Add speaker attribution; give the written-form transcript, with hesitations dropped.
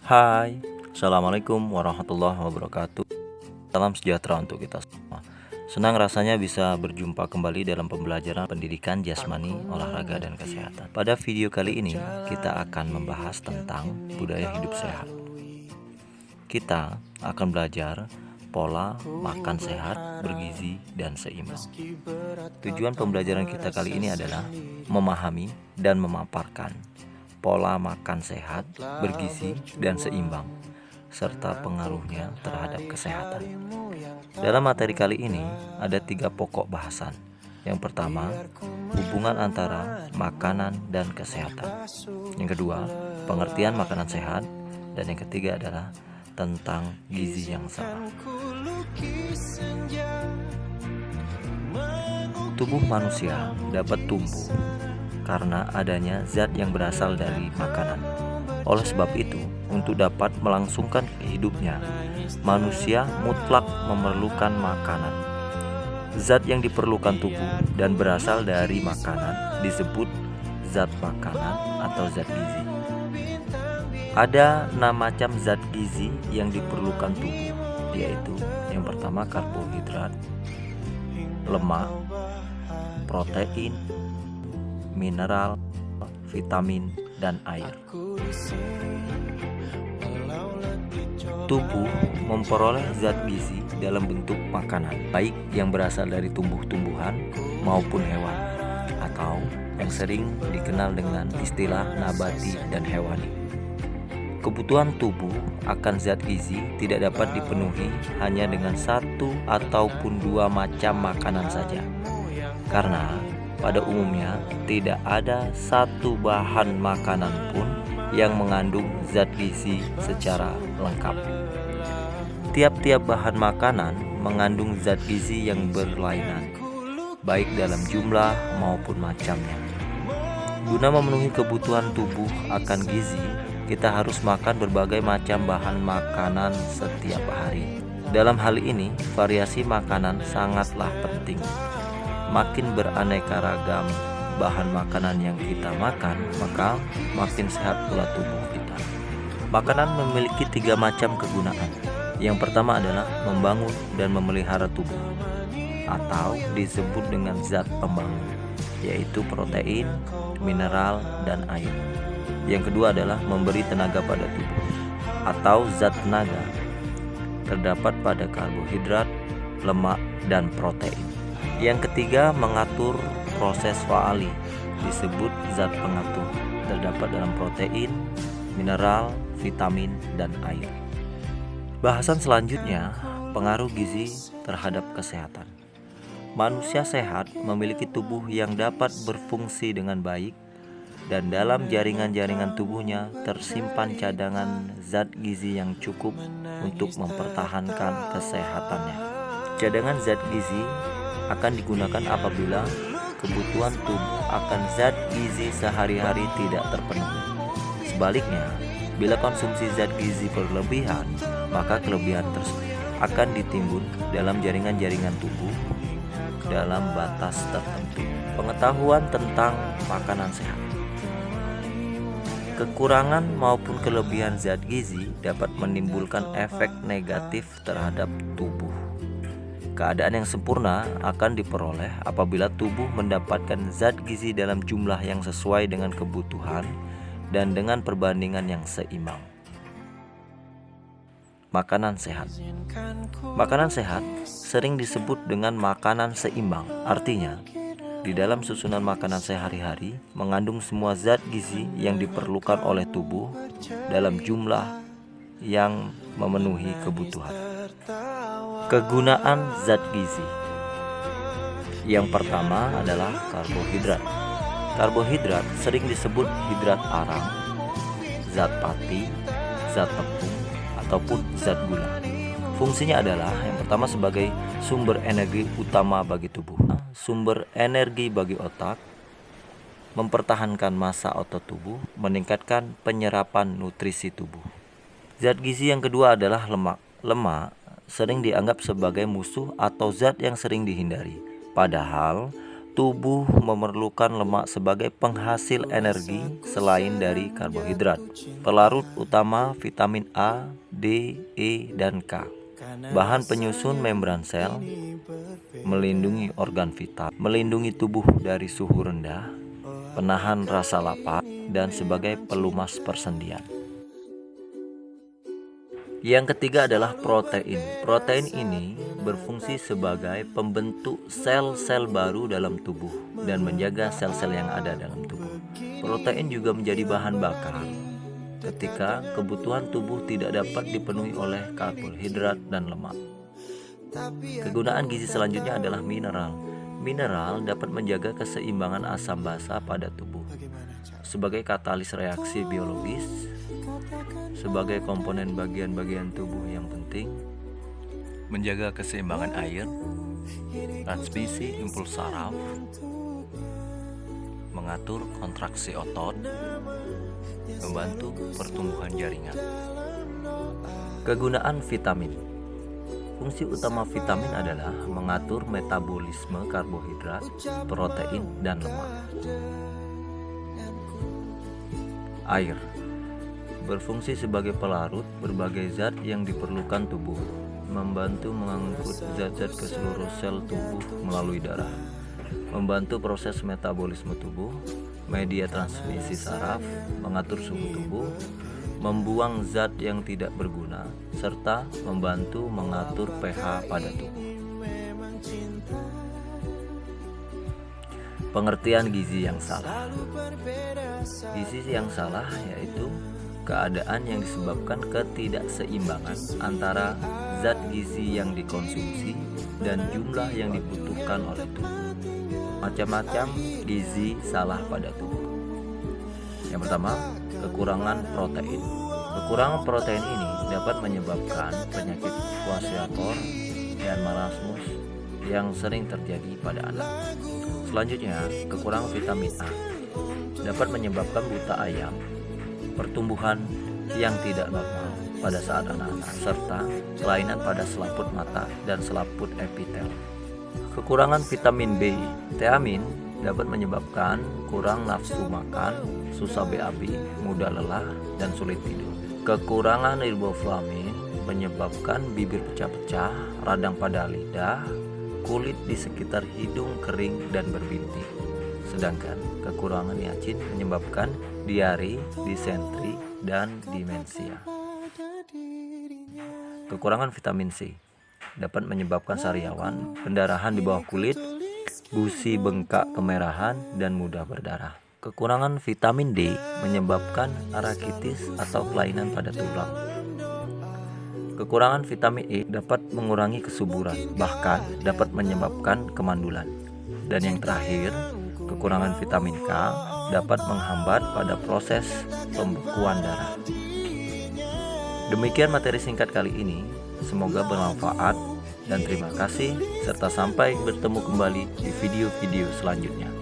Speaker 1: Hai, Assalamualaikum warahmatullahi wabarakatuh. Salam sejahtera untuk kita semua. Senang rasanya bisa berjumpa kembali dalam pembelajaran pendidikan jasmani, olahraga, dan kesehatan. Pada video kali ini, kita akan membahas tentang budaya hidup sehat. Kita akan belajar pola makan sehat, bergizi, dan seimbang. Tujuan pembelajaran kita kali ini adalah memahami dan memaparkan pola makan sehat, bergizi, dan seimbang, serta pengaruhnya terhadap kesehatan. Dalam materi kali ini ada 3 pokok bahasan. Yang pertama, hubungan antara makanan dan kesehatan. Yang kedua, pengertian makanan sehat. Dan yang ketiga adalah tentang gizi yang salah. Tubuh manusia dapat tumbuh karena adanya zat yang berasal dari makanan. Oleh sebab itu, untuk dapat melangsungkan hidupnya, manusia mutlak memerlukan makanan. Zat yang diperlukan tubuh dan berasal dari makanan disebut zat makanan atau zat gizi. Ada 6 macam zat gizi yang diperlukan tubuh, yaitu yang pertama karbohidrat, lemak, protein, mineral, vitamin, dan air. Tubuh memperoleh zat gizi dalam bentuk makanan, baik yang berasal dari tumbuh-tumbuhan maupun hewan, atau yang sering dikenal dengan istilah nabati dan hewani. Kebutuhan tubuh akan zat gizi tidak dapat dipenuhi hanya dengan 1 ataupun 2 macam makanan saja, karena pada umumnya tidak ada satu bahan makanan pun yang mengandung zat gizi secara lengkap. Tiap-tiap bahan makanan mengandung zat gizi yang berlainan, baik dalam jumlah maupun macamnya. Guna memenuhi kebutuhan tubuh akan gizi, kita harus makan berbagai macam bahan makanan setiap hari. Dalam hal ini, variasi makanan sangatlah penting. Makin beraneka ragam bahan makanan yang kita makan, maka makin sehat pula tubuh kita. Makanan memiliki 3 macam kegunaan. Yang pertama adalah membangun dan memelihara tubuh, atau disebut dengan zat pembangun, yaitu protein, mineral, dan air. Yang kedua adalah memberi tenaga pada tubuh, atau zat tenaga, terdapat pada karbohidrat, lemak, dan protein. Yang ketiga, mengatur proses faali, disebut zat pengatur, terdapat dalam protein, mineral, vitamin, dan air. Bahasan selanjutnya, pengaruh gizi terhadap kesehatan. Manusia sehat memiliki tubuh yang dapat berfungsi dengan baik, dan dalam jaringan-jaringan tubuhnya tersimpan cadangan zat gizi yang cukup untuk mempertahankan kesehatannya. Cadangan zat gizi akan digunakan apabila kebutuhan tubuh akan zat gizi sehari-hari tidak terpenuhi. Sebaliknya, bila konsumsi zat gizi berlebihan, maka kelebihan tersebut akan ditimbun dalam jaringan-jaringan tubuh dalam batas tertentu. Pengetahuan tentang makanan sehat. Kekurangan maupun kelebihan zat gizi dapat menimbulkan efek negatif terhadap tubuh. Keadaan yang sempurna akan diperoleh apabila tubuh mendapatkan zat gizi dalam jumlah yang sesuai dengan kebutuhan dan dengan perbandingan yang seimbang. Makanan sehat. Makanan sehat sering disebut dengan makanan seimbang. Artinya, di dalam susunan makanan sehari-hari mengandung semua zat gizi yang diperlukan oleh tubuh dalam jumlah yang memenuhi kebutuhan. Kegunaan zat gizi. Yang pertama adalah karbohidrat. Karbohidrat sering disebut hidrat arang, zat pati, zat tepung, ataupun zat gula. Fungsinya adalah yang pertama sebagai sumber energi utama bagi tubuh, sumber energi bagi otak, mempertahankan massa otot tubuh, meningkatkan penyerapan nutrisi tubuh. Zat gizi yang kedua adalah lemak. Lemak sering dianggap sebagai musuh atau zat yang sering dihindari. Padahal tubuh memerlukan lemak sebagai penghasil energi selain dari karbohidrat. Pelarut utama vitamin A, D, E, dan K. Bahan penyusun membran sel, melindungi organ vital, melindungi tubuh dari suhu rendah, penahan rasa lapar, dan sebagai pelumas persendian. Yang ketiga adalah protein. Protein ini berfungsi sebagai pembentuk sel-sel baru dalam tubuh dan menjaga sel-sel yang ada dalam tubuh. Protein juga menjadi bahan bakar ketika kebutuhan tubuh tidak dapat dipenuhi oleh karbohidrat dan lemak. Kegunaan gizi selanjutnya adalah mineral. Mineral dapat menjaga keseimbangan asam basa pada tubuh sebagai katalis reaksi biologis, sebagai komponen bagian-bagian tubuh yang penting, menjaga keseimbangan air, transmisi impuls saraf, mengatur kontraksi otot, membantu pertumbuhan jaringan. Kegunaan vitamin. Fungsi utama vitamin adalah mengatur metabolisme karbohidrat, protein, dan lemak. Air berfungsi sebagai pelarut berbagai zat yang diperlukan tubuh, membantu mengangkut zat-zat ke seluruh sel tubuh melalui darah, membantu proses metabolisme tubuh, media transmisi saraf, mengatur suhu tubuh, membuang zat yang tidak berguna, serta membantu mengatur pH pada tubuh. Pengertian gizi yang salah. Gizi yang salah yaitu keadaan yang disebabkan ketidakseimbangan antara zat gizi yang dikonsumsi dan jumlah yang dibutuhkan oleh tubuh. Macam-macam gizi salah pada tubuh. Yang pertama, kekurangan protein. Kekurangan protein ini dapat menyebabkan penyakit kwashiorkor dan marasmus yang sering terjadi pada anak. Selanjutnya, kekurangan vitamin A dapat menyebabkan buta ayam, pertumbuhan yang tidak normal pada saat anak-anak, serta kelainan pada selaput mata dan selaput epitel. Kekurangan vitamin B, thiamin, dapat menyebabkan kurang nafsu makan, susah BAB, mudah lelah, dan sulit tidur. Kekurangan riboflavin menyebabkan bibir pecah-pecah, radang pada lidah, kulit di sekitar hidung kering dan berbintik. Sedangkan kekurangan niacin menyebabkan diare, disentri, dan demensia. Kekurangan vitamin C dapat menyebabkan sariawan, pendarahan di bawah kulit, gusi bengkak kemerahan, dan mudah berdarah. Kekurangan vitamin D menyebabkan rakitis atau kelainan pada tulang. Kekurangan vitamin E dapat mengurangi kesuburan, bahkan dapat menyebabkan kemandulan. Dan yang terakhir, kekurangan vitamin K dapat menghambat pada proses pembekuan darah. Demikian materi singkat kali ini, semoga bermanfaat dan terima kasih serta sampai bertemu kembali di video-video selanjutnya.